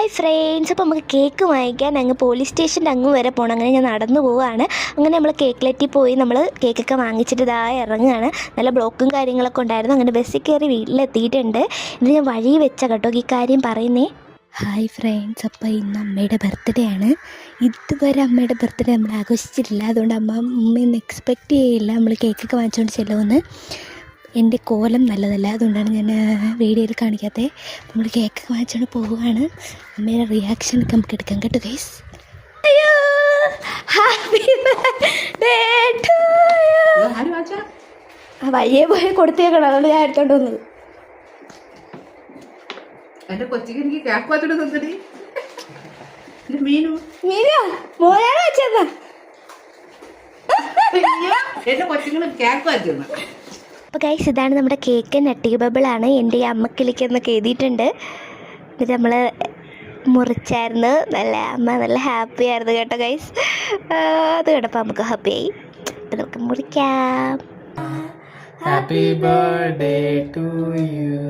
Hi friends, അപ്പോൾ നമുക്ക് cake വാങ്ങിക്കാൻ അങ്ങ് പോലീസ് സ്റ്റേഷൻ്റെ അങ്ങ് വരെ പോകണം. അങ്ങനെ ഞാൻ നടന്നു പോവുകയാണ്. അങ്ങനെ നമ്മൾ കേക്കിലെറ്റി പോയി നമ്മൾ കേക്കൊക്കെ വാങ്ങിച്ചിട്ട് ഇതായി ഇറങ്ങുകയാണ്. നല്ല ബ്ലോക്കും കാര്യങ്ങളൊക്കെ ഉണ്ടായിരുന്നു. അങ്ങനെ ബസ്സിൽ കയറി വീട്ടിലെത്തിയിട്ടുണ്ട്. ഇത് ഞാൻ വഴി വെച്ച കേട്ടോ ഈ കാര്യം പറയുന്നേ. ഹായ് ഫ്രണ്ട്സ്, അപ്പോൾ ഇന്ന് അമ്മയുടെ ബർത്ത്ഡേ ആണ്. ഇതുവരെ അമ്മയുടെ ബർത്ത്ഡേ നമ്മൾ ആഘോഷിച്ചിട്ടില്ല. അതുകൊണ്ട് അമ്മയൊന്നും എക്സ്പെക്റ്റ് ചെയ്യില്ല നമ്മൾ കേക്കൊക്കെ വാങ്ങിച്ചുകൊണ്ട് ചെല്ലുമെന്ന്. എൻ്റെ കോലം നല്ലതല്ല, അതുകൊണ്ടാണ് ഞാൻ വീഡിയോയിൽ കാണിക്കാത്തത്. നമ്മൾ കേക്ക് വാങ്ങിച്ചുകൊണ്ട് പോവുകയാണ്. അമ്മയുടെ റിയാക്ഷനൊക്കെ നമുക്ക് എടുക്കാം കേട്ടോ ഗൈസ്. അയ്യോ, ഹാപ്പി ബർത്ത്ഡേ ടു യു. ആ വഴിയെ പോയി കൊടുത്തേക്കണം, അതുകൊണ്ട് ഞാൻ എടുത്തോണ്ട് വന്നത്. എന്റെ കൊച്ചിക്ക് എനിക്ക് കേക്ക് വാങ്ങിച്ചോണ്ട് തന്നടി. മീനു മോനാണ് വെച്ചെന്നാ എന്റെ കൊച്ചുങ്ങളും കേക്ക് വാങ്ങിച്ചു. അപ്പോൾ ഗൈസ്, ഇതാണ് നമ്മുടെ കേക്ക്. നട്ടി ബബിളാണ്. എൻ്റെ ഈ അമ്മക്കിളിക്കെന്നൊക്കെ എഴുതിയിട്ടുണ്ട്. ഇത് നമ്മൾ മുറിച്ചായിരുന്നു. അമ്മ നല്ല ഹാപ്പി ആയിരുന്നു കേട്ടോ ഗൈസ്. അത് കേട്ടപ്പോൾ നമുക്ക് ഹാപ്പിയായി. അപ്പം നമുക്ക് മുറിക്കാം. Happy birthday to U.